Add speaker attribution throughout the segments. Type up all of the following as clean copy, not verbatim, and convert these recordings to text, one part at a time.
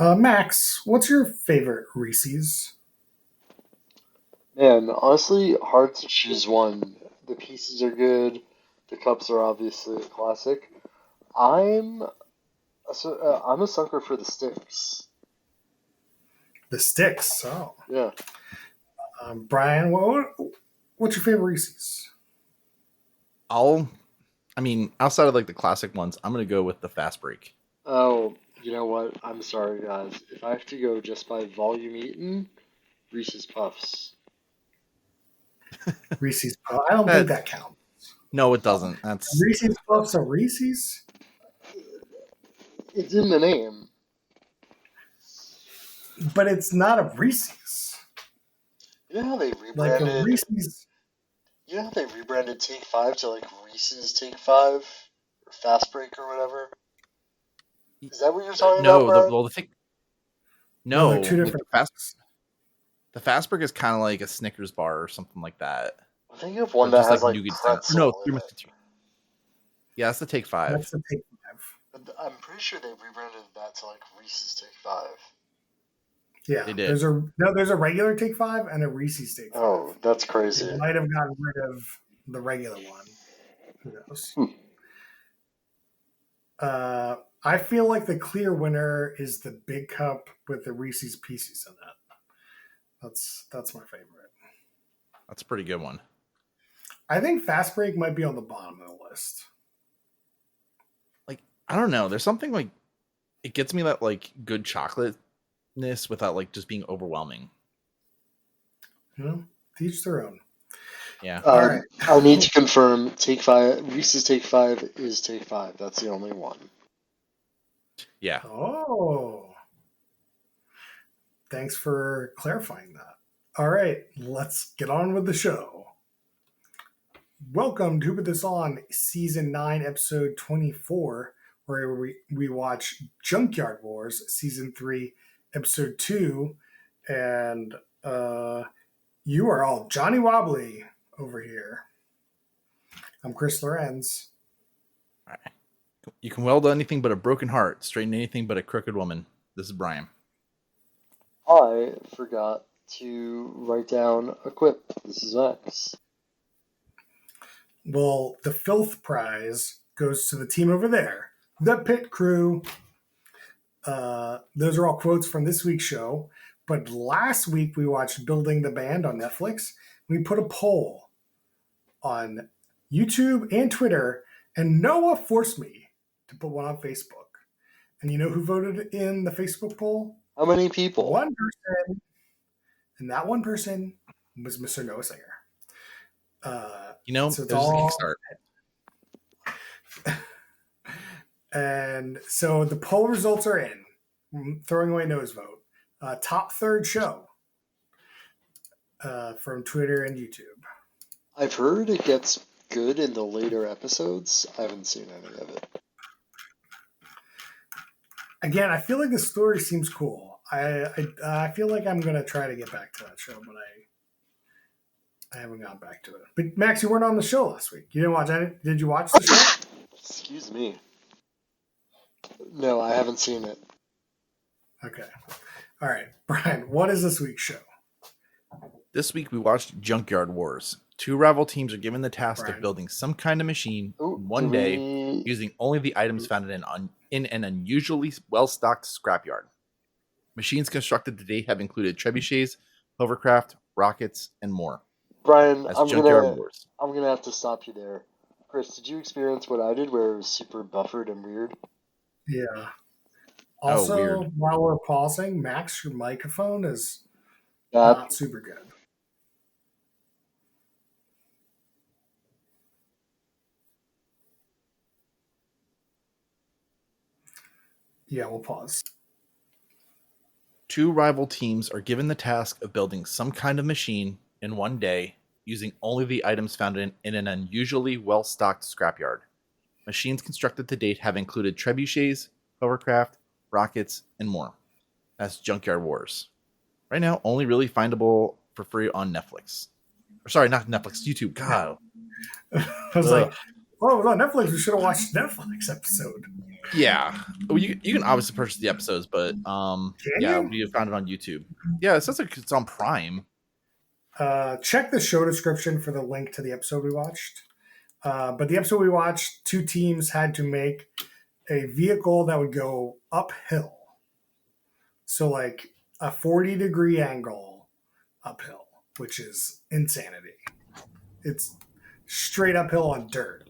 Speaker 1: Max, what's your favorite Reese's?
Speaker 2: Man, honestly, hard to choose one. The pieces are good. The cups are obviously a classic. I'm I'm a sucker for the sticks.
Speaker 1: The sticks. Oh,
Speaker 2: Yeah.
Speaker 1: Brian, what's your favorite Reese's?
Speaker 3: I'll, outside of like the classic ones, I'm gonna go with the fast break.
Speaker 2: Oh, you know what? I'm sorry, guys. If I have to go just by volume eaten, Reese's Puffs.
Speaker 1: Reese's Puffs. I don't think
Speaker 3: That
Speaker 1: that counts.
Speaker 3: no, it doesn't. That's
Speaker 1: Reese's Puffs are Reese's,
Speaker 2: It's in the name.
Speaker 1: but it's not a Reese's.
Speaker 2: You know how they
Speaker 1: Like a
Speaker 2: rebranded?
Speaker 1: Reese's.
Speaker 2: You know how they rebranded Take Five to like Reese's Take Five or Fast Break or whatever? Is that what you're talking about,
Speaker 3: no.
Speaker 2: Brian?
Speaker 3: The thing,
Speaker 1: No, they're
Speaker 3: no,
Speaker 1: two
Speaker 3: like
Speaker 1: different things.
Speaker 3: the fast break is kind of like a Snickers bar or something like that,
Speaker 2: I'm thinking of
Speaker 3: or
Speaker 2: one that
Speaker 3: just
Speaker 2: has
Speaker 3: like
Speaker 2: like
Speaker 3: nougat center. No,
Speaker 2: pretzel in
Speaker 3: three
Speaker 2: it.
Speaker 3: musketeers. Yeah, that's the Take
Speaker 1: That's
Speaker 3: Five.
Speaker 1: the Take Five.
Speaker 2: But I'm pretty sure they rebranded that to like Reese's Take Five.
Speaker 3: They
Speaker 1: Yeah,
Speaker 3: did.
Speaker 1: there's a regular Take Five and a Reese's Take Five.
Speaker 2: Oh, that's
Speaker 1: They
Speaker 2: crazy.
Speaker 1: might have gotten rid of the regular one. Who knows?
Speaker 2: Hmm.
Speaker 1: I feel like the clear winner is the big cup with the Reese's Pieces in it. That's my favorite.
Speaker 3: That's a pretty good one.
Speaker 1: I think Fast Break might be on the bottom of the list.
Speaker 3: Like I don't know. There's something like it gets me that like good chocolateness without like just being overwhelming.
Speaker 1: You know, to each their own.
Speaker 3: Yeah.
Speaker 1: All right.
Speaker 2: I need to confirm Take Five. Reese's Take Five is Take Five. That's the only one.
Speaker 3: Yeah.
Speaker 1: Oh, thanks for clarifying that. All right, let's get on with the show. Welcome to Put This On, Season 9, Episode 24, where we watch Junkyard Wars, Season 3, Episode 2, and you are all Johnny Wobbly over here. I'm Chris Lorenz.
Speaker 3: All right. You can weld anything but a broken heart, straighten anything but a crooked woman. This is Brian.
Speaker 2: I forgot to write down a quip. This is Max.
Speaker 1: Well, the Filth Prize goes to the team over there, the Pit Crew. Those are all quotes from this week's show. But last week we watched Building the Band on Netflix. We put a poll on YouTube and Twitter, and Noah forced me to put one on Facebook. And you know who voted in the Facebook poll?
Speaker 2: How many people?
Speaker 1: One person. And that one person was Mr. Noah Singer.
Speaker 3: So
Speaker 1: it's
Speaker 3: there's
Speaker 1: all
Speaker 3: a kickstart.
Speaker 1: And so the poll results are in. I'm throwing away Noah's vote. Top third show from Twitter and YouTube.
Speaker 2: I've heard it gets good in the later episodes. I haven't seen any of it.
Speaker 1: Again, I feel like the story seems cool. I feel like I'm gonna try to get back to that show, but I haven't gone back to it. But Max, you weren't on the show last week. You didn't watch any? Did you watch the show?
Speaker 2: Excuse me. No, I haven't seen it.
Speaker 1: Okay. All right, Brian. What is this week's show?
Speaker 3: This week we watched Junkyard Wars. Two rival teams are given the task
Speaker 1: Brian.
Speaker 3: of building some kind of machine
Speaker 2: Ooh,
Speaker 3: in one day using only the items found in an unusually well-stocked scrapyard. Machines constructed to date have included trebuchets, hovercraft, rockets, and more.
Speaker 2: Brian,
Speaker 3: That's
Speaker 2: I'm
Speaker 3: Junkyard Wars.
Speaker 2: gonna have to stop you there. Chris, did you experience what I did where it was super buffered and weird?
Speaker 1: Yeah. Also,
Speaker 3: weird.
Speaker 1: while we're pausing, Max, your microphone is
Speaker 2: That
Speaker 1: not super good. Yeah, we'll pause.
Speaker 3: Two rival teams are given the task of building some kind of machine in one day using only the items found in an unusually well-stocked scrapyard. Machines constructed to date have included trebuchets, hovercraft, rockets, and more. That's Junkyard Wars. Right now, only really findable for free on Netflix. Or sorry, not Netflix, YouTube. God.
Speaker 1: I was like, oh, no, Netflix. We should have watched Netflix episode.
Speaker 3: Yeah, well, you can obviously purchase the episodes, but
Speaker 1: Can
Speaker 3: yeah,
Speaker 1: you?
Speaker 3: we found it on YouTube. Yeah, it says like it's on Prime.
Speaker 1: Check the show description for the link to the episode we watched. But the episode we watched, two teams had to make a vehicle that would go uphill. So, like a 40-degree angle uphill, which is insanity. It's straight uphill on dirt.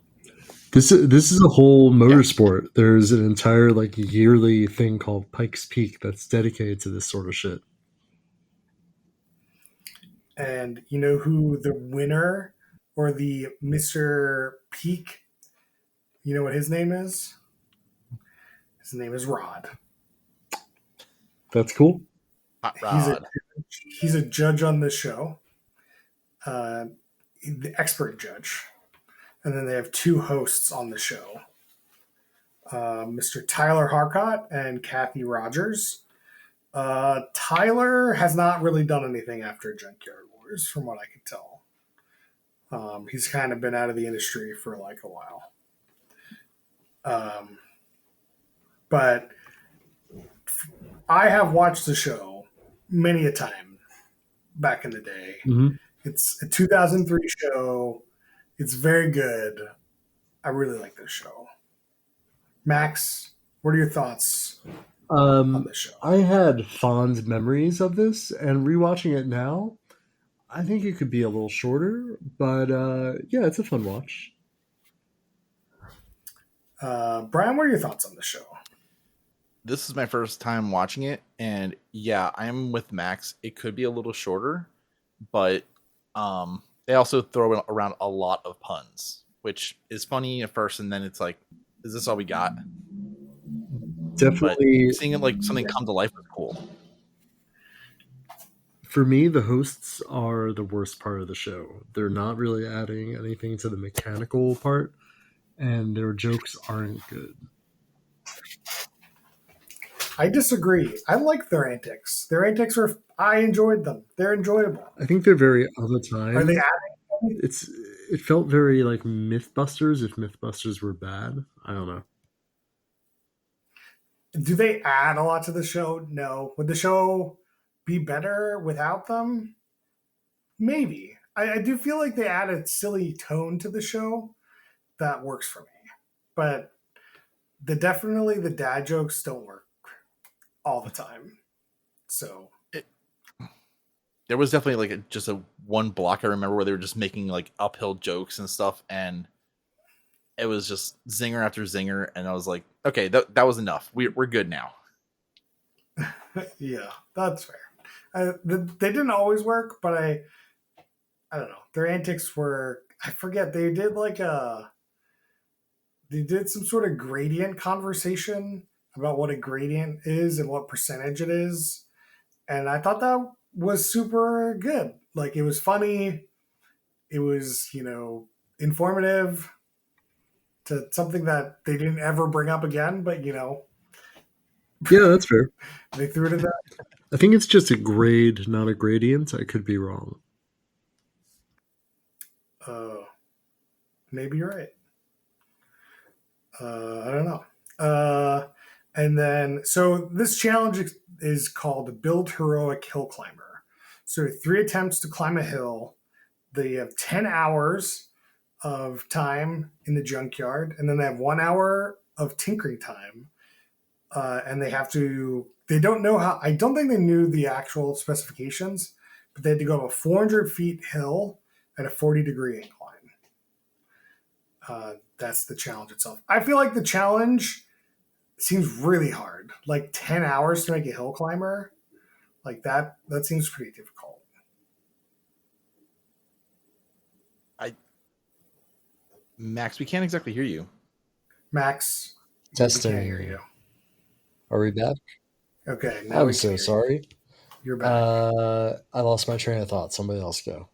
Speaker 4: This is a whole
Speaker 3: Yeah.
Speaker 4: motorsport. There's an entire like yearly thing called Pikes Peak that's dedicated to this sort of shit.
Speaker 1: And you know who the winner or the Mr. Peak, you know what his name is? His name is Rod.
Speaker 4: That's cool.
Speaker 3: Hot Rod.
Speaker 1: He's a judge on this show, the expert judge. And then they have two hosts on the show, Mr. Tyler Harcott and Kathy Rogers. Tyler has not really done anything after Junkyard Wars, from what I can tell. He's kind of been out of the industry for like a while. But I have watched the show many a time back in the day.
Speaker 4: Mm-hmm.
Speaker 1: It's a 2003 show. It's very good. I really like this show. Max, what are your thoughts on this show?
Speaker 4: I had fond memories of this, and rewatching it now, I think it could be a little shorter, but yeah, it's a fun watch.
Speaker 1: Brian, what are your thoughts on the show?
Speaker 3: This is my first time watching it, and yeah, I'm with Max. It could be a little shorter, but they also throw around a lot of puns, which is funny at first, and then it's like, is this all we got?
Speaker 4: Definitely.
Speaker 3: But seeing it like something come to life is cool.
Speaker 4: For me, the hosts are the worst part of the show. They're not really adding anything to the mechanical part, and their jokes aren't good. I
Speaker 1: disagree. I like their antics. I enjoyed them. They're enjoyable.
Speaker 4: I think they're very of the time.
Speaker 1: Are they adding?
Speaker 4: It felt very like Mythbusters if Mythbusters were bad. I don't know.
Speaker 1: Do they add a lot to the show? No. Would the show be better without them? Maybe. I do feel like they add a silly tone to the show that works for me. But definitely the dad jokes don't work all the time. So
Speaker 3: there was definitely like just a one block I remember where they were just making like uphill jokes and stuff, and it was just zinger after zinger, and I was like, okay, that was enough. We're good now.
Speaker 1: Yeah, that's fair. They didn't always work, but I don't know. Their antics were, I forget, they did some sort of gradient conversation about what a gradient is and what percentage it is. And I thought that was super good. Like, it was funny. It was, informative to something that they didn't ever bring up again, but,
Speaker 4: Yeah, that's fair.
Speaker 1: They threw it in that.
Speaker 4: I think it's just a grade, not a gradient. I could be wrong.
Speaker 1: Maybe you're right. I don't know. And then, so this challenge is called Build Heroic Hill Climber. So 3 attempts to climb a hill. They have 10 hours of time in the junkyard, and then they have 1 hour of tinkering time. And they don't know how, I don't think they knew the actual specifications, but they had to go up a 400 feet hill at a 40-degree incline. That's the challenge itself. I feel like the challenge seems really hard. Like 10 hours to make a hill climber, like that seems pretty difficult.
Speaker 3: Max, we can't exactly hear you.
Speaker 1: Max,
Speaker 4: testing.
Speaker 1: We can't hear you.
Speaker 4: Are we back?
Speaker 1: Okay.
Speaker 4: I'm so sorry.
Speaker 1: You're back.
Speaker 4: I lost my train of thought. Somebody else go.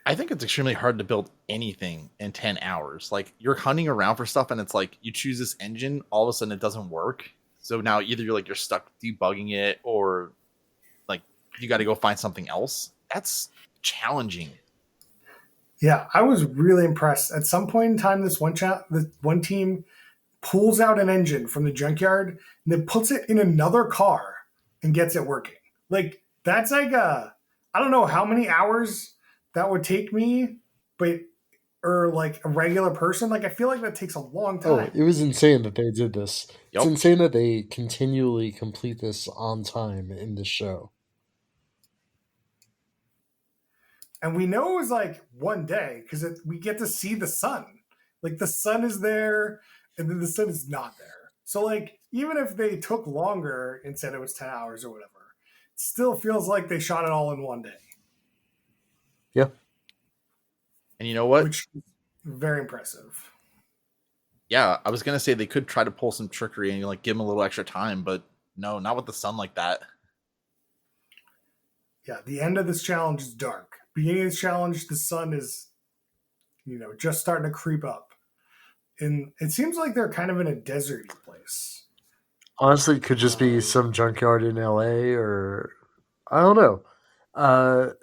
Speaker 3: I think it's extremely hard to build anything in 10 hours. Like, you're hunting around for stuff, and it's like you choose this engine, all of a sudden it doesn't work. So now either you're stuck debugging it, or like you got to go find something else. That's challenging.
Speaker 1: Yeah, I was really impressed. At some point in time, this one team pulls out an engine from the junkyard and then puts it in another car and gets it working. Like that's like I don't know how many hours that would take me, but or like a regular person. Like I feel like that takes a long
Speaker 4: Oh,
Speaker 1: time.
Speaker 4: it was insane that they did this. It's
Speaker 3: Yep.
Speaker 4: insane that they continually complete this on time in the show.
Speaker 1: And we know it was like one day because we get to see the sun. Like the sun is there, and then the sun is not there. So like even if they took longer and said it was 10 hours or whatever, it still feels like they shot it all in one day,
Speaker 4: Yeah.
Speaker 3: And you know what?
Speaker 1: which is very impressive.
Speaker 3: Yeah, I was gonna say they could try to pull some trickery and like give them a little extra time, but no, not with the sun like that.
Speaker 1: Yeah, the end of this challenge is dark. Beginning of this challenge, the sun is, just starting to creep up. And it seems like they're kind of in a deserty place.
Speaker 4: Honestly, it could just be some junkyard in LA or I don't know.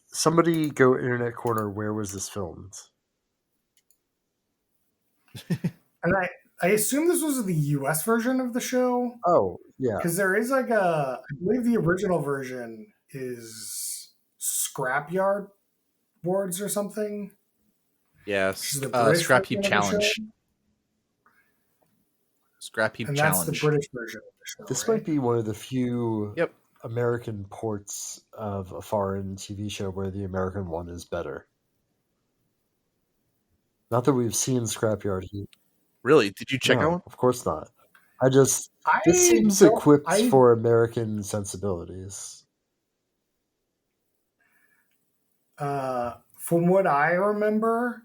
Speaker 4: Somebody go internet corner, where was this filmed?
Speaker 1: And I assume this was the US version of the show.
Speaker 4: Oh, yeah.
Speaker 1: Because there is like I believe the original version is Scrapyard Boards or something.
Speaker 3: Yes,
Speaker 1: The British
Speaker 3: Scrap
Speaker 1: version
Speaker 3: Heap
Speaker 1: of the
Speaker 3: Challenge.
Speaker 1: show.
Speaker 3: Scrap Heap
Speaker 1: And
Speaker 3: Challenge.
Speaker 1: that's the British version of the show.
Speaker 4: This
Speaker 1: right?
Speaker 4: might be one of the few
Speaker 3: Yep.
Speaker 4: American ports of a foreign TV show where the American one is better. Not that we've seen Scrapyard Heat.
Speaker 3: Really? Did you check
Speaker 4: No,
Speaker 3: out one?
Speaker 4: of course not. This seems equipped for American sensibilities.
Speaker 1: From what I remember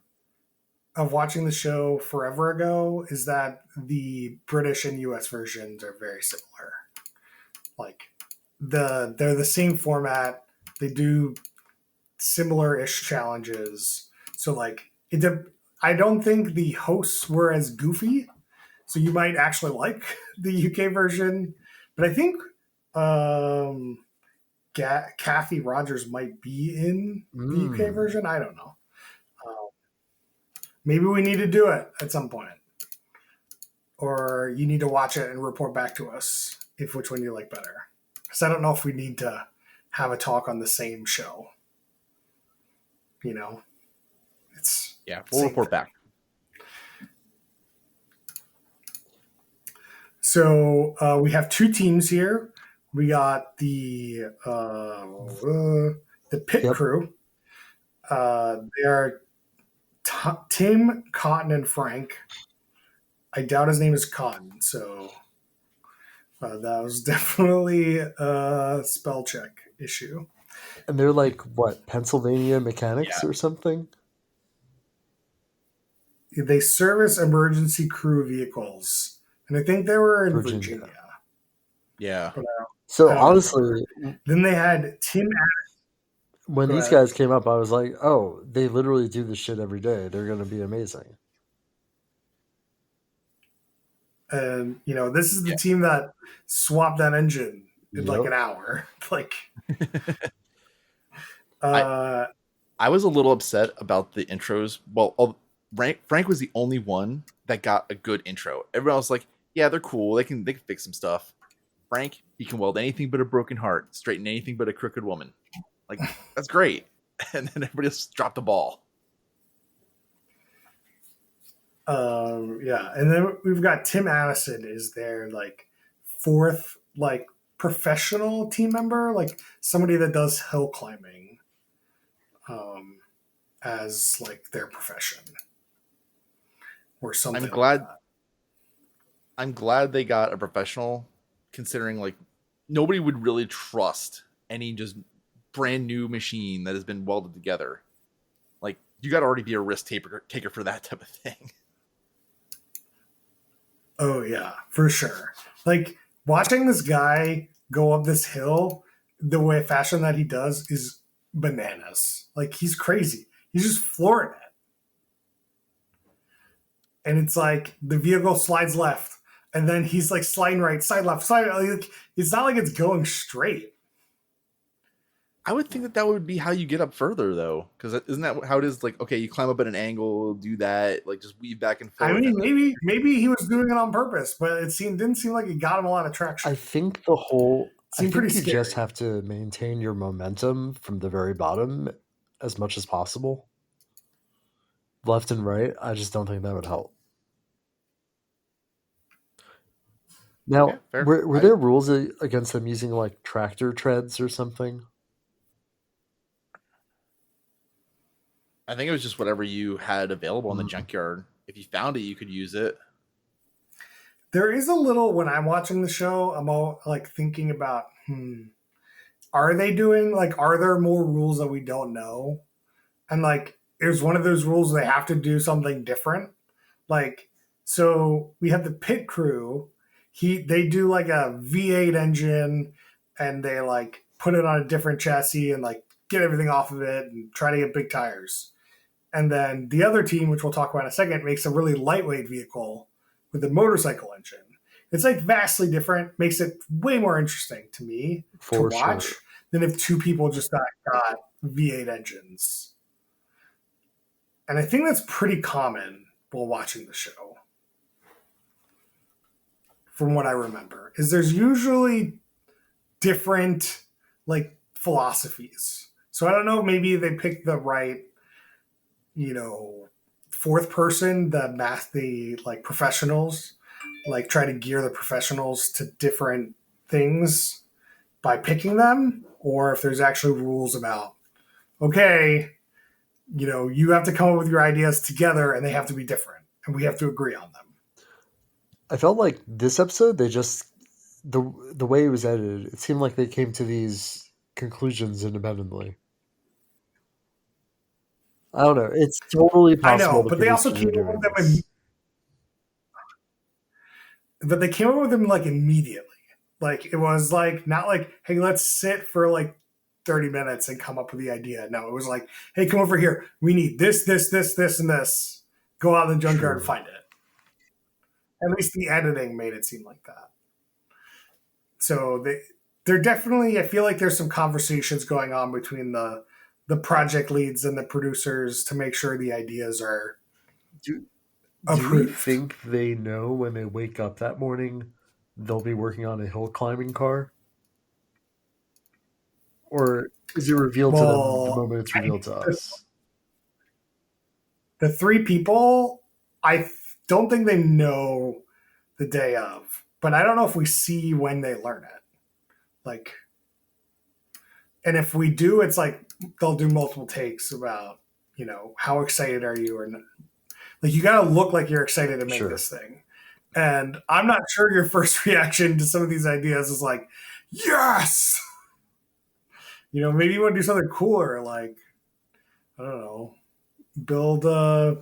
Speaker 1: of watching the show forever ago, is that the British and US versions are very similar. Like they're the same format. They do similar-ish challenges. So like I don't think the hosts were as goofy. So you might actually like the UK version, but I think Kathy Rogers might be in the UK version. I don't know. Maybe we need to do it at some point, or you need to watch it and report back to us which one you like better. Because I don't know if we need to have a talk on the same show. It's
Speaker 3: We'll report back.
Speaker 1: So we have two teams here. We got the pit crew. They are Tim, Cotton, and Frank. I doubt his name is Cotton, so that was definitely a spell check issue.
Speaker 4: And they're like, what, Pennsylvania mechanics or something?
Speaker 1: They service emergency crew vehicles. And I think they were in Virginia.
Speaker 3: Yeah.
Speaker 4: So honestly,
Speaker 1: then they had Tim.
Speaker 4: When these guys came up, I was like, oh, they literally do this shit every day. They're going to be amazing.
Speaker 1: And, this is the team that swapped that engine in like an hour. Like,
Speaker 3: I was a little upset about the intros. Well, Frank was the only one that got a good intro. Everyone else was like, yeah, they're cool. They can fix some stuff. Frank, he can weld anything but a broken heart, straighten anything but a crooked woman. Like, that's great. And then everybody else dropped the ball.
Speaker 1: Yeah. And then we've got Tim Addison is their like fourth like professional team member, like somebody that does hill climbing as like their profession or something.
Speaker 3: I'm glad they got a professional, considering like nobody would really trust any just brand new machine that has been welded together. Like, you got to already be a risk taker for that type of thing.
Speaker 1: Oh yeah, for sure. Like watching this guy go up this hill the way fashion that he does is bananas. Like he's crazy. He's just flooring it. And it's like the vehicle slides left and then he's like sliding right, side left, side. Like, it's not like it's going straight.
Speaker 3: I would think that would be how you get up further, though, because isn't that how it is? Like, okay, you climb up at an angle, do that, like just weave back and
Speaker 1: I
Speaker 3: forth.
Speaker 1: mean, maybe he was doing it on purpose, but didn't seem like it got him a lot of traction.
Speaker 4: I think
Speaker 1: Seemed pretty
Speaker 4: you just
Speaker 1: scary.
Speaker 4: have to maintain your momentum from the very bottom as much as possible. Left and right, I just don't think that would help. Now,
Speaker 3: Yeah, fair.
Speaker 4: were there rules against them using like tractor treads or something?
Speaker 3: I think it was just whatever you had available in the
Speaker 4: Mm.
Speaker 3: junkyard. If you found it, you could use it.
Speaker 1: There is a little when I'm watching the show, I'm all like thinking about, are there more rules that we don't know? And like, is one of those rules they have to do something different? Like, so we have the pit crew. They do like a V8 engine, and they like put it on a different chassis and like get everything off of it and try to get big tires. And then the other team, which we'll talk about in a second, makes a really lightweight vehicle with a motorcycle engine. It's like vastly different, makes it way more interesting to me to watch
Speaker 4: Sure.
Speaker 1: than if two people just got V8 engines. And I think that's pretty common while watching the show. From what I remember, is there's usually different like philosophies. So I don't know, maybe they picked the right, fourth person, the like professionals, like try to gear the professionals to different things by picking them, or if there's actually rules about, okay, you have to come up with your ideas together and they have to be different and we have to agree on them.
Speaker 4: I felt like this episode, they just the way it was edited, it seemed like they came to these conclusions independently. I don't know. It's totally
Speaker 1: I
Speaker 4: possible.
Speaker 1: know, but they also came up with them. But they came up with them like immediately. Like it was like not like, hey, let's sit for like 30 minutes and come up with the idea. No, it was like, hey, come over here. We need this, this, this, this, and this. Go out in the junkyard and find it. At least the editing made it seem like that. So they're definitely, I feel like there's some conversations going on between the project leads and the producers to make sure the ideas are approved.
Speaker 4: Do you think they know when they wake up that morning they'll be working on a hill climbing car? Or is it revealed to them the moment it's revealed to us?
Speaker 1: The three people, I don't think they know the day of, but I don't know if we see when they learn it. Like, and if we do, it's like they'll do multiple takes about, how excited are you, or like you got to look like you're excited to make this thing. And I'm not sure your first reaction to some of these ideas is like, yes. Maybe you want to do something cooler, like, I don't know, build a.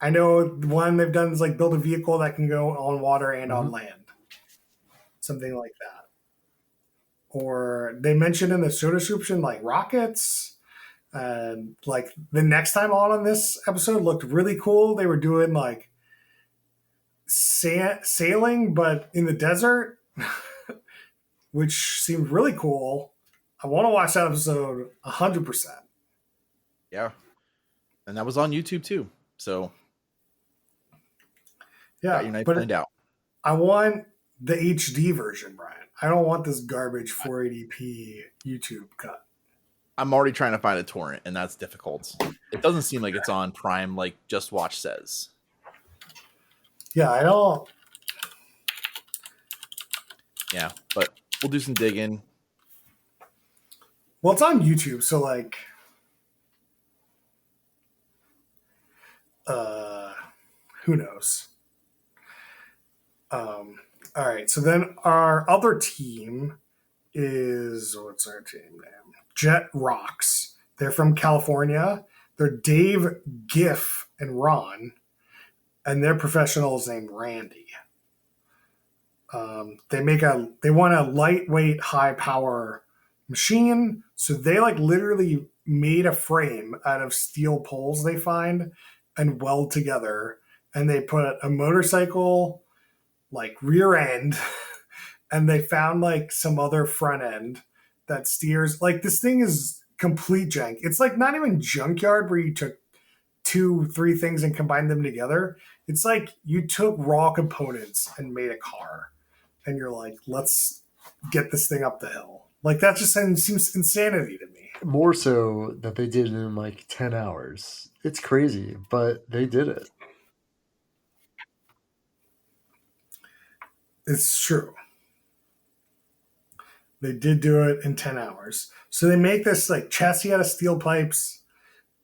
Speaker 1: I know one they've done is like build a vehicle that can go on water and on land, something like that. Or they mentioned in the show description like rockets, and like the next time on this episode looked really cool. They were doing like sailing, but in the desert, which seemed really cool. I want to watch that episode 100%.
Speaker 3: Yeah. And that was on YouTube too. So
Speaker 1: yeah,
Speaker 3: got your night planned out.
Speaker 1: I want the HD version, Brian. I don't want this garbage 480p YouTube cut.
Speaker 3: I'm already trying to find a torrent, and that's difficult. It doesn't seem like it's on Prime like Just Watch says.
Speaker 1: Yeah, I don't.
Speaker 3: Yeah, but we'll do some digging.
Speaker 1: Well, it's on YouTube, so like, who knows? All right, so then our other team is, what's our team name? Jet Rocks. They're from California. They're Dave, Giff, and Ron, and their professional is named Randy. They want a lightweight, high power machine. So they like literally made a frame out of steel poles they find and weld together. And they put a motorcycle like rear end and they found like some other front end that steers. Like this thing is complete jank. It's like not even Junkyard where you took 2, 3 things and combined them together. It's like you took raw components and made a car, and you're like, let's get this thing up the hill. Like that just seems insanity to me.
Speaker 4: More so that they did it in like 10 hours. It's crazy, but they did it.
Speaker 1: It's true. They did do it in 10 hours. So they make this like chassis out of steel pipes,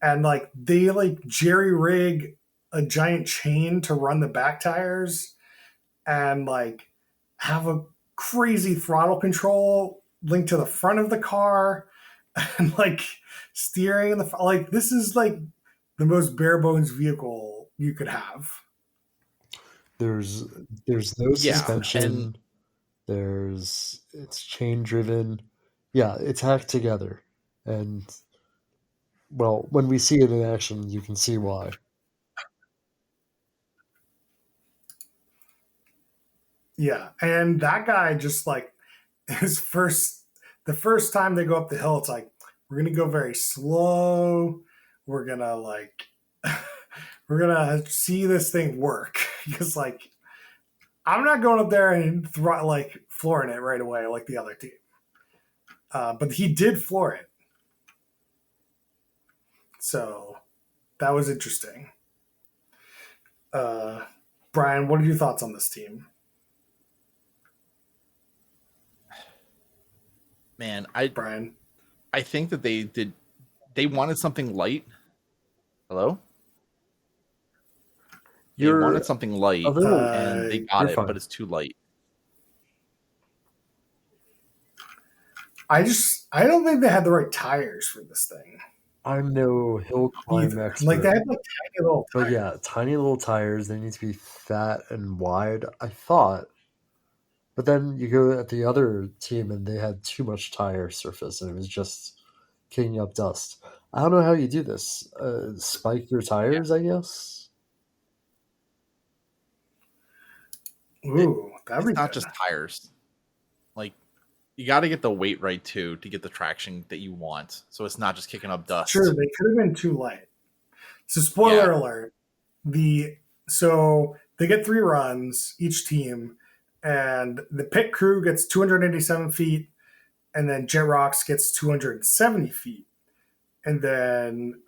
Speaker 1: and like they like jerry rig a giant chain to run the back tires, and like have a crazy throttle control linked to the front of the car, and like steering in the like this is like the most bare bones vehicle you could have.
Speaker 4: There's no
Speaker 3: Yeah,
Speaker 4: suspension.
Speaker 3: and
Speaker 4: It's chain driven. Yeah, it's hacked together. And well, when we see it in action, you can see why.
Speaker 1: Yeah, and that guy just like the first time they go up the hill, it's like we're gonna go very slow. We're gonna like we're gonna see this thing work because like I'm not going up there and like flooring it right away like the other team. But he did floor it, so that was interesting. Brian, what are your thoughts on this team?
Speaker 3: man,
Speaker 1: Brian,
Speaker 3: I think that they wanted something light. Hello? They
Speaker 4: You're
Speaker 3: wanted something light,
Speaker 4: a little.
Speaker 3: and they
Speaker 1: you're
Speaker 3: got it,
Speaker 4: fine.
Speaker 3: but it's too light.
Speaker 1: I don't think they had the right tires for this thing
Speaker 4: I'm no hill climb
Speaker 1: either.
Speaker 4: expert.
Speaker 1: Like they had like tiny little tires.
Speaker 4: But yeah, tiny little tires. They need to be fat and wide, I thought. But then you go at the other team and they had too much tire surface and it was just kicking up dust. I don't know how you do this. Spike your tires, I guess?
Speaker 1: Ooh, that'd be
Speaker 3: It's not
Speaker 1: good.
Speaker 3: just tires. Like, you got to get the weight right too to get the traction that you want. So it's not just kicking up dust.
Speaker 1: Sure, they could have been too light. So spoiler alert. So they get 3 runs each team, and the pit crew gets 287 feet, and then Jet Rocks gets 270 feet, and then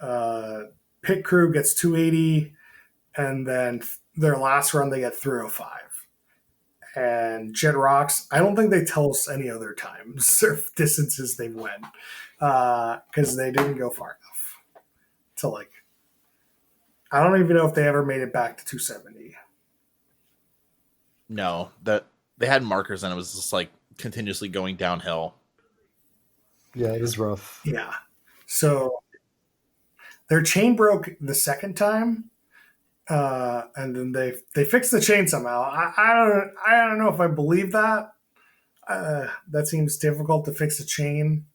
Speaker 1: pit crew gets 280, and then their last run they get 305. And Jet Rocks, I don't think they tell us any other times or distances they went because they didn't go far enough to like. I don't even know if they ever made it back to 270.
Speaker 3: No, that they had markers and it was just like continuously going downhill.
Speaker 4: Yeah, it was rough.
Speaker 1: Yeah. So their chain broke the second time, and then they fixed the chain somehow. I don't know if I believe that. That seems difficult to fix a chain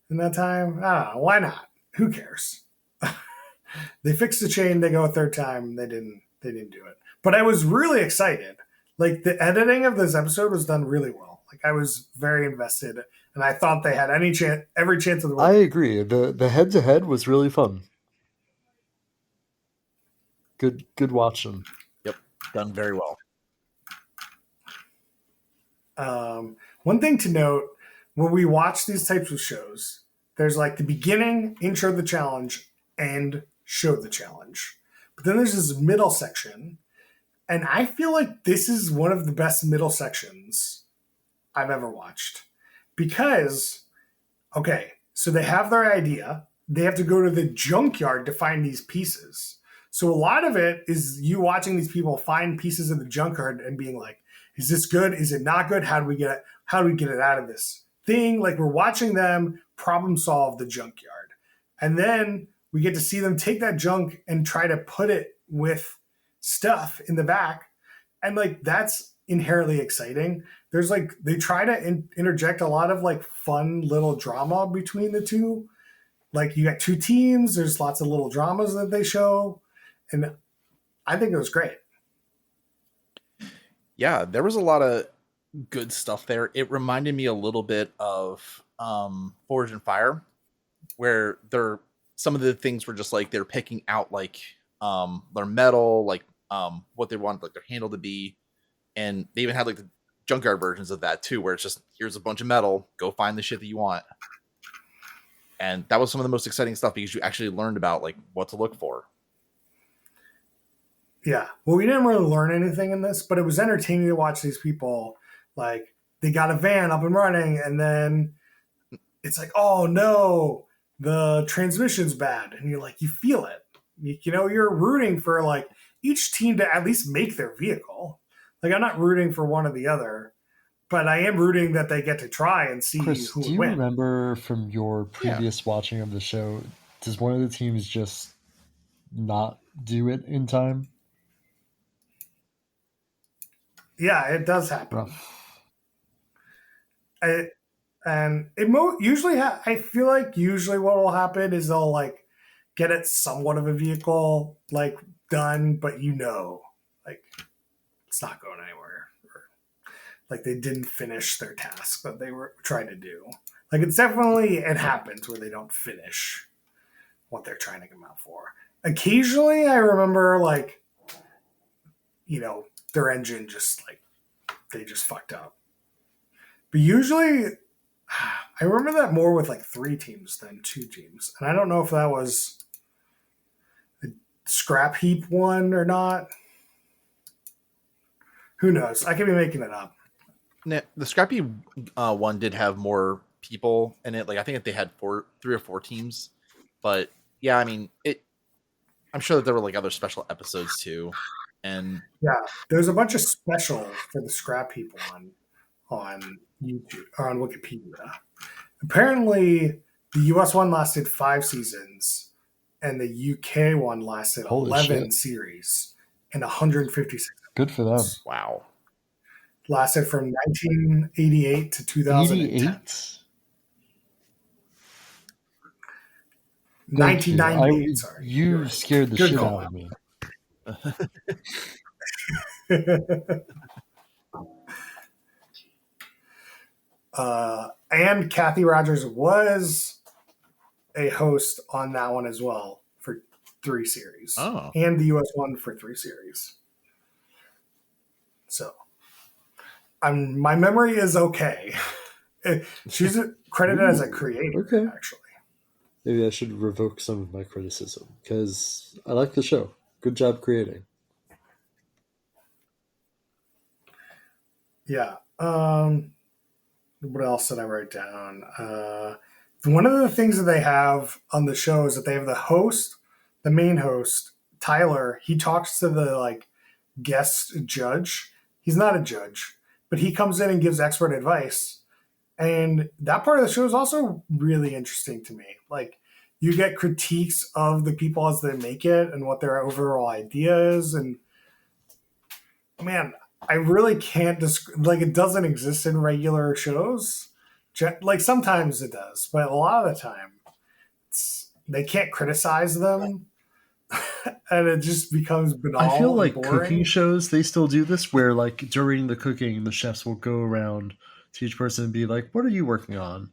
Speaker 1: in that time. I don't know. Why not? Who cares? They fixed the chain. They go a third time. They didn't do it. But I was really excited. Like the editing of this episode was done really well. Like I was very invested, and I thought they had every chance of the world.
Speaker 4: I agree. The head to head was really fun. Good watching.
Speaker 3: Yep, done very well.
Speaker 1: One thing to note when we watch these types of shows, there's like the beginning, intro the challenge, and show the challenge. But then there's this middle section, and I feel like this is one of the best middle sections I've ever watched. Because, okay, so they have their idea, they have to go to the junkyard to find these pieces. So a lot of it is you watching these people find pieces in the junkyard and being like, is this good? Is it not good? How do we get it out of this thing? Like we're watching them problem solve the junkyard. And then we get to see them take that junk and try to put it with stuff in the back. And like that's inherently exciting. There's like they try to interject a lot of like fun little drama between the two. Like you got 2 teams, there's lots of little dramas that they show. And I think it was great.
Speaker 3: Yeah, there was a lot of good stuff there. It reminded me a little bit of Forge and Fire, where some of the things were just like they're picking out like their metal, like what they want like their handle to be, and they even had like the Junkyard versions of that too, where it's just here's a bunch of metal, go find the shit that you want. And that was some of the most exciting stuff because you actually learned about like what to look for.
Speaker 1: Yeah. Well, we didn't really learn anything in this, but it was entertaining to watch these people. Like, they got a van up and running, and then it's like, oh no, the transmission's bad. And you're like, you feel it. You know, you're rooting for like each team to at least make their vehicle. Like, I'm not rooting for one or the other, but I am rooting that they get to try and see
Speaker 4: Chris,
Speaker 1: who
Speaker 4: do
Speaker 1: would
Speaker 4: you
Speaker 1: win.
Speaker 4: remember from your previous watching of the show, does one of the teams just not do it in time?
Speaker 1: Yeah, it does happen.
Speaker 4: Rough.
Speaker 1: And it usually I feel like usually what will happen is they'll like get it somewhat of a vehicle like done, but you know, like it's not going anywhere, or like they didn't finish their task that they were trying to do. Like it happens where they don't finish what they're trying to come out for. Occasionally, I remember like, you know, their engine just like they just fucked up. But usually, I remember that more with like 3 teams than 2 teams. And I don't know if that was a scrap heap one or not. Who knows? I could be making it up.
Speaker 3: The Scrappy one did have more people in it. Like I think they had 3 or 4 teams. But yeah, I mean, I'm sure that there were like other special episodes too. And
Speaker 1: yeah, there's a bunch of specials for the Scrap Heap one on YouTube or on Wikipedia. Apparently, the US one lasted 5 seasons, and the UK one lasted
Speaker 4: Holy
Speaker 1: 11
Speaker 4: shit.
Speaker 1: series and 156.
Speaker 4: Good for them.
Speaker 3: wow.
Speaker 1: Lasted from 1988 to 2010.
Speaker 4: 88?
Speaker 1: 1998, sorry.
Speaker 4: You scared the
Speaker 1: Good
Speaker 4: shit
Speaker 1: call.
Speaker 4: out of me.
Speaker 1: And Kathy Rogers was a host on that one as well for 3 series.
Speaker 3: Oh.
Speaker 1: And the US one for 3 series. So, my memory is okay. She's credited as a creator,
Speaker 4: okay.
Speaker 1: actually.
Speaker 4: Maybe I should revoke some of my criticism, because I like the show. Good job creating.
Speaker 1: Yeah. What else did I write down? One of the things that they have on the show is that they have the host, the main host, Tyler. He talks to the like guest judge. He's not a judge, but he comes in and gives expert advice. And that part of the show is also really interesting to me. Like, you get critiques of the people as they make it and what their overall idea is. And man, I really can't like, it doesn't exist in regular shows. Like, sometimes it does, but a lot of the time, they can't criticize them. And it just becomes banal.
Speaker 4: I feel like
Speaker 1: boring.
Speaker 4: cooking shows, they still do this, where like during the cooking, the chefs will go around to each person and be like, what are you working on?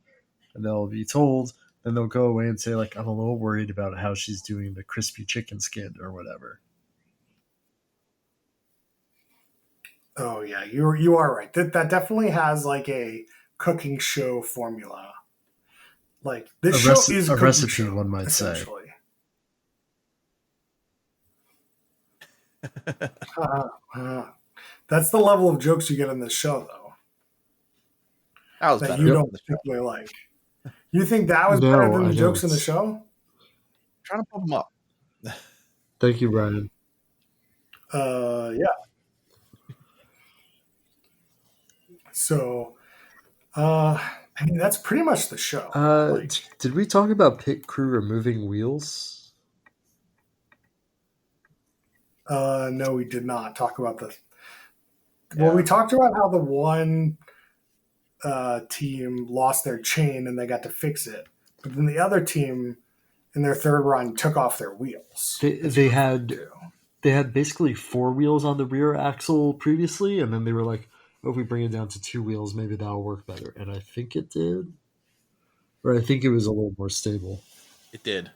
Speaker 4: And they'll be told, and they'll go away and say like, I'm a little worried about how she's doing the crispy chicken skin or whatever.
Speaker 1: Oh yeah, you are right. That definitely has like a cooking show formula. Like, this show is
Speaker 4: a
Speaker 1: cooking
Speaker 4: recipe,
Speaker 1: show,
Speaker 4: one might say.
Speaker 1: essentially. That's the level of jokes you get in this show, though.
Speaker 3: That was
Speaker 1: that
Speaker 3: better.
Speaker 1: you don't particularly like. You think that was better than the jokes in the show?
Speaker 3: I'm trying to pump them up.
Speaker 4: Thank you, Brian.
Speaker 1: Yeah. So, I mean, that's pretty much the show.
Speaker 4: Did we talk about pit crew removing wheels?
Speaker 1: No, we did not talk about the. Yeah. Well, we talked about how the one team lost their chain and they got to fix it, but then the other team, in their third run, took off their wheels.
Speaker 4: They had basically 4 wheels on the rear axle previously, and then they were like, "Oh, if we bring it down to 2 wheels, maybe that'll work better." And I think it did. Or I think it was a little more stable.
Speaker 3: It did.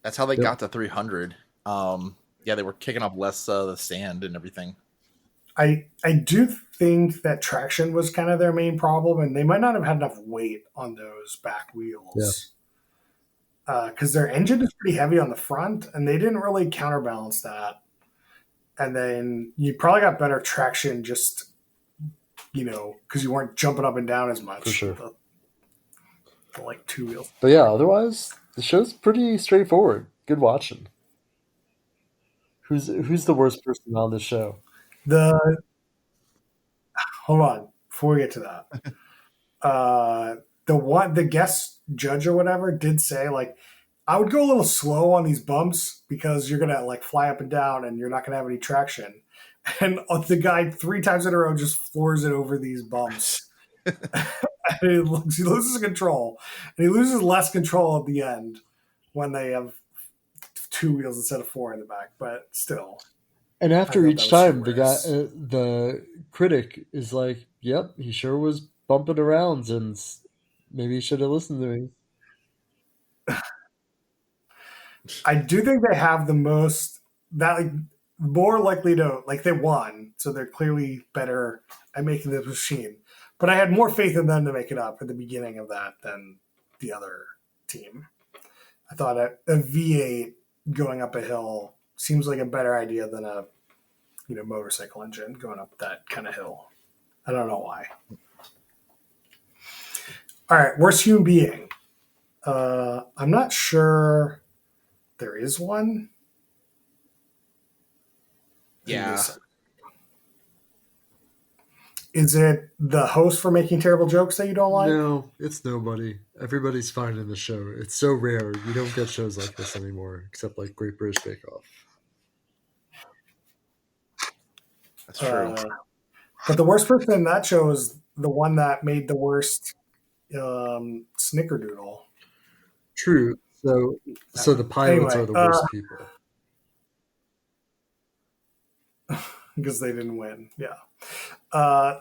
Speaker 3: That's how they
Speaker 4: Yep.
Speaker 3: got to 300. Yeah, they were kicking up less the sand and everything.
Speaker 1: I do think that traction was kind of their main problem, and they might not have had enough weight on those back wheels. Because their engine is pretty heavy on the front, and they didn't really counterbalance that. And then you probably got better traction just, because you weren't jumping up and down as much.
Speaker 4: For sure.
Speaker 1: The like two wheels.
Speaker 4: But yeah, otherwise the show's pretty straightforward. Good watching. Who's the worst person on the show?
Speaker 1: Hold on, before we get to that. The guest judge or whatever did say, like, I would go a little slow on these bumps because you're gonna like fly up and down and you're not gonna have any traction. And the guy 3 times in a row just floors it over these bumps. And he loses control, and he loses less control at the end when they have 2 wheels instead of 4 in the back. But still,
Speaker 4: and after each time, the critic is like, "Yep, he sure was bumping around, and maybe he should have listened to me."
Speaker 1: I do think they have the most more likely to they won, so they're clearly better at making this machine. But I had more faith in them to make it up at the beginning of that than the other team. I thought a V8 going up a hill seems like a better idea than a motorcycle engine going up that kind of hill. I don't know why. All right, worst human being. I'm not sure there is one.
Speaker 3: Yeah.
Speaker 1: Is it the host for making terrible jokes that you don't like?
Speaker 4: No, it's nobody. Everybody's fine in the show. It's so rare. You don't get shows like this anymore, except like Great British Bake Off.
Speaker 3: That's true.
Speaker 1: But the worst person in that show is the one that made the worst snickerdoodle.
Speaker 4: True. So the pilots are the worst people.
Speaker 1: Because they didn't win. Yeah.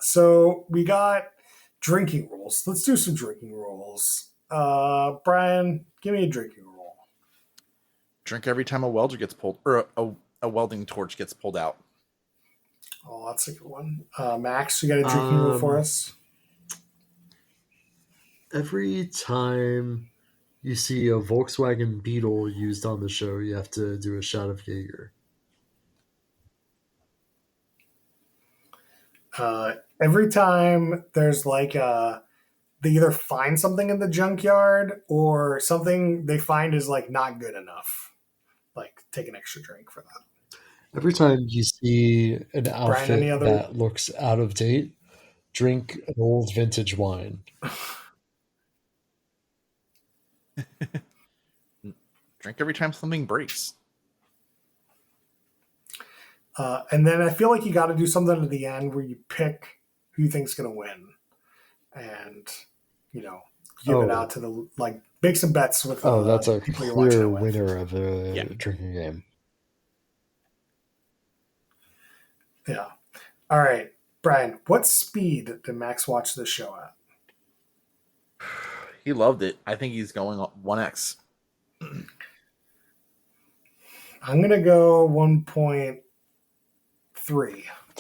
Speaker 1: So we got drinking rules. Let's do some drinking rules. Brian, give me a drinking rule.
Speaker 3: Drink every time a welder gets pulled, or a welding torch gets pulled out.
Speaker 1: Oh, that's a good one. Max, you got a drinking rule for us?
Speaker 4: Every time you see a Volkswagen Beetle used on the show, you have to do a shot of Jaeger.
Speaker 1: Every time there's they either find something in the junkyard or something they find is not good enough. Take an extra drink for that.
Speaker 4: Every time you see an outfit that looks out of date, drink an old vintage wine.
Speaker 3: Drink every time something breaks.
Speaker 1: And then I feel like you got to do something at the end where you pick who you think's going to win, and give it out to the make some bets with.
Speaker 4: That's a clear winner of a drinking game.
Speaker 1: Yeah. All right, Brian. What speed did Max watch this show at?
Speaker 3: He loved it. I think he's going 1x.
Speaker 1: I'm gonna go 1.3.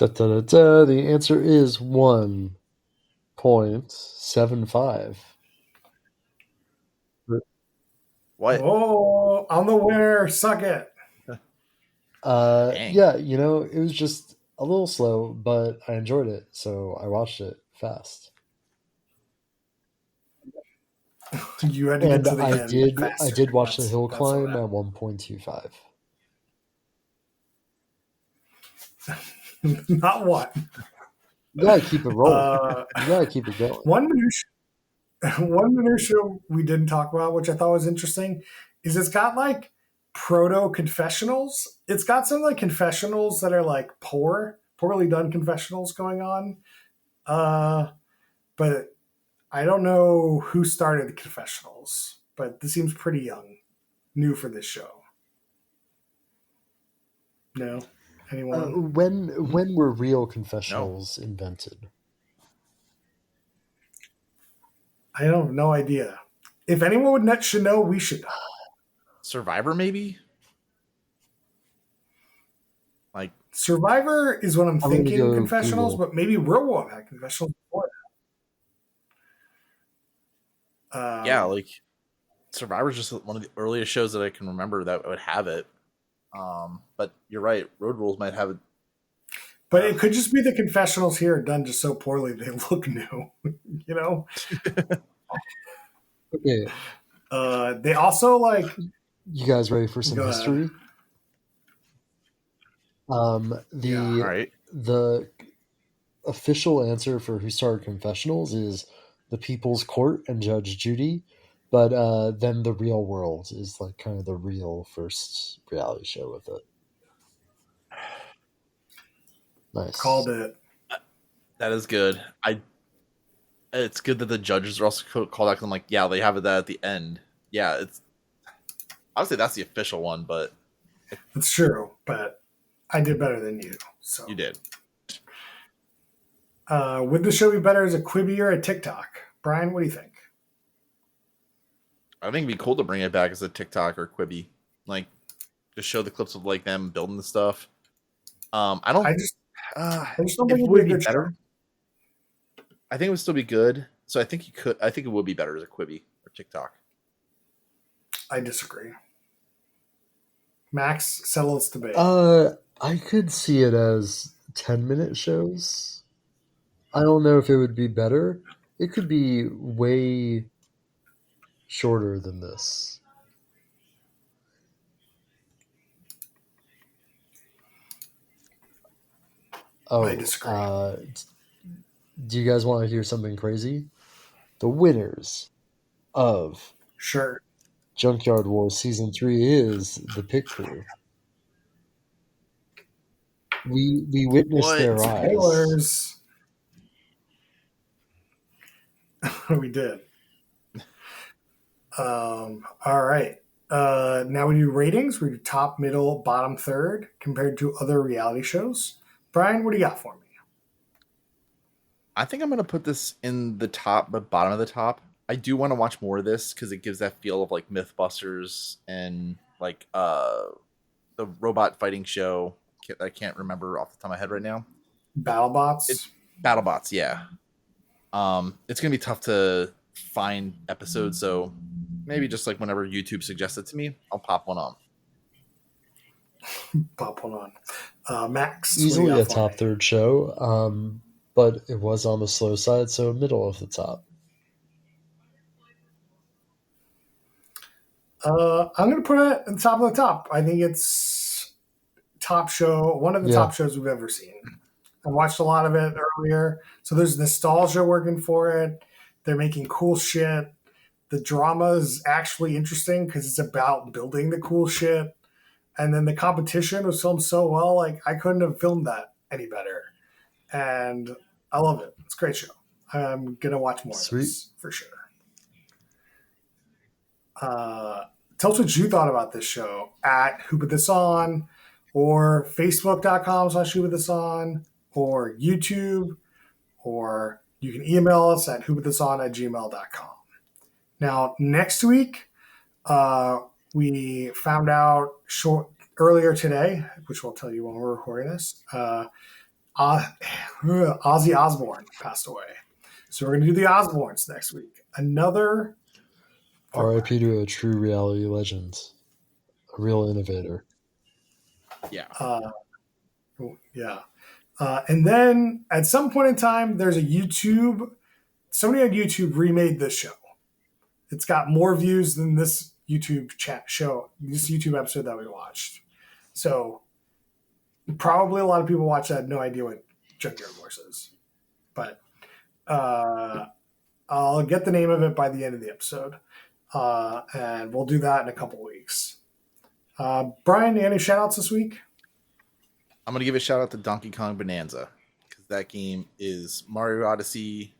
Speaker 4: The answer is 1.75.
Speaker 3: What?
Speaker 1: Oh, I'm the winner. Suck it.
Speaker 4: Yeah, it was just a little slow, but I enjoyed it, so I watched it fast.
Speaker 1: You had to get to the end faster.
Speaker 4: I did watch the hill climb at 1.25.
Speaker 1: Not one.
Speaker 4: You gotta keep it rolling. You gotta keep it going.
Speaker 1: One minutia we didn't talk about, which I thought was interesting, is it's got proto confessionals. It's got some confessionals that are poorly done confessionals going on. But I don't know who started the confessionals, but this seems pretty new for this show. No? Anyone?
Speaker 4: When were real confessionals invented?
Speaker 1: I don't have no idea. If anyone should know, we should know.
Speaker 3: Survivor, maybe? Like,
Speaker 1: Survivor is what I'm
Speaker 4: I'm gonna
Speaker 1: thinking.
Speaker 4: go
Speaker 1: Confessionals,
Speaker 4: Google.
Speaker 1: but maybe Real World had confessionals before that.
Speaker 3: yeah, like Survivor's just one of the earliest shows that I can remember that would have it. But you're right. Road Rules might have it.
Speaker 1: But it could just be the confessionals here are done just so poorly they look new. You know?
Speaker 4: Okay,
Speaker 1: They also like.
Speaker 4: you guys ready for some
Speaker 1: Go ahead.
Speaker 4: history?
Speaker 3: All
Speaker 4: The
Speaker 3: right.
Speaker 4: the official answer for who started confessionals is the People's Court and Judge Judy, but then the Real World is like kind of the real first reality show with it. Nice.
Speaker 1: Called it.
Speaker 3: That is good. It's good that the judges are also called out. 'Cause I'm like, yeah, they have it that at the end. Yeah, it's obviously that's the official one, but
Speaker 1: It's true, but I did better than you. So
Speaker 3: you did.
Speaker 1: Would the show be better as a Quibi or a TikTok? Brian, what do you think?
Speaker 3: I think it'd be cool to bring it back as a TikTok or Quibi, like just show the clips of like them building the stuff. I don't.
Speaker 1: I just don't
Speaker 3: It
Speaker 1: think it'd
Speaker 3: would
Speaker 1: be a
Speaker 3: be
Speaker 1: good
Speaker 3: better.
Speaker 1: show.
Speaker 3: I think it would still be good. So I think you could. I think it would be better as a Quibi or TikTok.
Speaker 1: I disagree. Max, settle its debate.
Speaker 4: I could see it as 10-minute shows. I don't know if it would be better. It could be way shorter than this. Oh,
Speaker 1: I disagree.
Speaker 4: do you guys want to hear something crazy? The winners of
Speaker 1: Sure.
Speaker 4: Junkyard Wars Season 3 is the Pit Crew. We witnessed
Speaker 3: What?
Speaker 4: their eyes.
Speaker 1: Spoilers. We did. All right. Now we do ratings. We do top, middle, bottom, third compared to other reality shows. Brian, what do you got for me?
Speaker 3: I think I'm gonna put this in the top, but bottom of the top. I do want to watch more of this because it gives that feel of like MythBusters and like the robot fighting show. I can't remember off the top of my head right now.
Speaker 1: BattleBots.
Speaker 3: BattleBots, yeah. It's gonna be tough to find episodes, so maybe just like whenever YouTube suggests it to me, I'll pop one on.
Speaker 1: Pop one on. Max. what do you
Speaker 4: Easily
Speaker 1: got
Speaker 4: a
Speaker 1: for
Speaker 4: top
Speaker 1: me?
Speaker 4: third show, but it was on the slow side, so middle of the top.
Speaker 1: I'm going to put it at the top of the top. I think it's top show, one of the
Speaker 4: Yeah.
Speaker 1: top shows we've ever seen. I watched a lot of it earlier, so there's nostalgia working for it. They're making cool shit. The drama is actually interesting because it's about building the cool shit. And then the competition was filmed so well, like I couldn't have filmed that any better. And I love it. It's a great show. I'm gonna watch more
Speaker 4: Sweet.
Speaker 1: of this for sure. Tell us what you thought about this show at Who Put This On, or Facebook.com/Who Put This On, or YouTube, or you can email us at whoputthison@gmail.com. Now, next week, we found out earlier today, which we'll tell you when we're recording this, Ozzy Osbourne passed away. So we're going to do the Osbournes next week. Another
Speaker 4: RIP to a true reality legend, a real innovator.
Speaker 3: Yeah.
Speaker 1: Yeah. And then at some point in time, there's a somebody on YouTube remade this show. It's got more views than this YouTube this YouTube episode that we watched. So probably a lot of people watch that had no idea what Junkyard Wars is. But I'll get the name of it by the end of the episode. And we'll do that in a couple weeks. Brian, any shout outs this week?
Speaker 3: I'm gonna give a shout out to Donkey Kong Bonanza because that game is Mario Odyssey,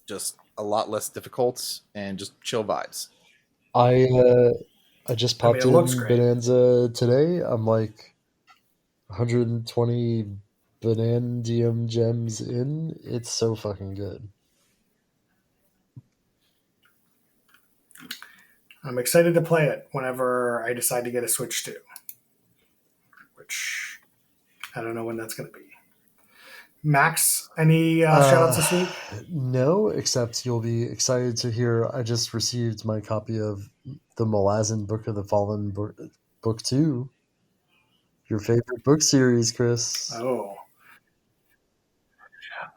Speaker 3: just a lot less difficult and just chill vibes.
Speaker 4: I just popped
Speaker 1: it looks
Speaker 4: in
Speaker 1: great.
Speaker 4: Bonanza today. I'm like 120 Bonandium gems in. It's so fucking good.
Speaker 1: I'm excited to play it whenever I decide to get a Switch 2, which I don't know when that's going to be. Max, any shout outs this week?
Speaker 4: No, except you'll be excited to hear I just received my copy of the Malazan Book of the Fallen book 2. Your favorite book series, Chris.
Speaker 1: Oh.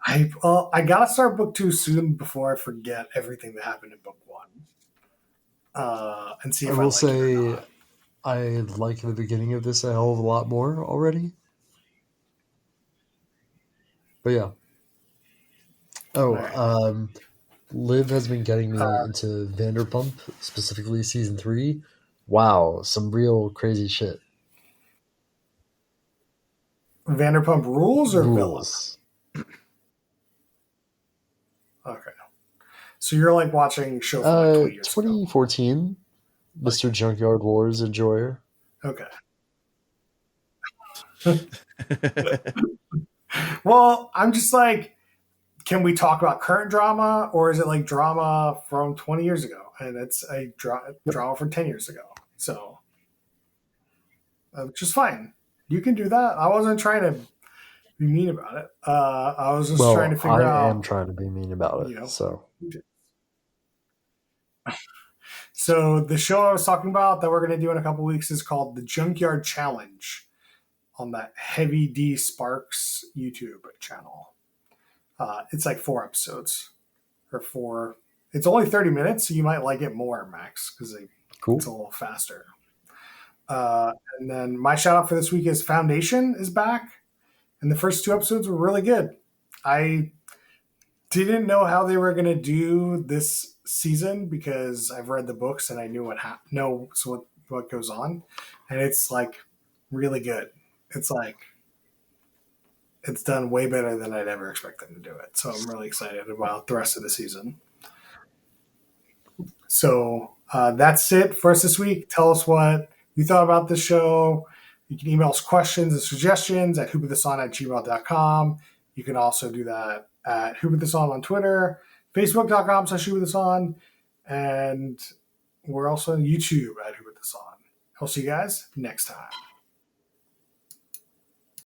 Speaker 1: I gotta start book 2 soon before I forget everything that happened in book 1. And see if
Speaker 4: I will
Speaker 1: like it or
Speaker 4: say
Speaker 1: not.
Speaker 4: I like the beginning of this a hell of a lot more already. But yeah. Oh,
Speaker 1: Right.
Speaker 4: Liv has been getting me into Vanderpump, specifically season 3. Wow, some real crazy shit.
Speaker 1: Vanderpump Rules or Villa?
Speaker 4: Rules.
Speaker 1: Okay. So you're like watching a show from like 20 years ago.
Speaker 4: 2014, Mr. Junkyard Wars enjoyer.
Speaker 1: Okay. Well, I'm just like, can we talk about current drama, or is it like drama from 20 years ago? And it's a drama from 10 years ago. So, which is fine. You can do that. I wasn't trying to be mean about it. I was just trying to figure out.
Speaker 4: I am trying to be mean about it.
Speaker 1: You know. So the show I was talking about that we're going to do in a couple weeks is called the Junkyard Challenge on that Heavy D Sparks YouTube channel. It's like 4 episodes or 4. It's only 30 minutes, so you might like it more, Max, because it's a little faster. And then my shout out for this week is Foundation is back, and the first 2 episodes were really good. I didn't know how they were going to do this season because I've read the books and I knew what goes on, and it's like really good. It's like it's done way better than I'd ever expect them to do it. So I'm really excited about the rest of the season. So that's it for us this week. Tell us what you thought about the show. You can email us questions and suggestions at whoputthison@gmail.com. You can also do that at whoputthison on Twitter, facebook.com/whoputthison, and we're also on YouTube at whoputthison. I'll see you guys next time.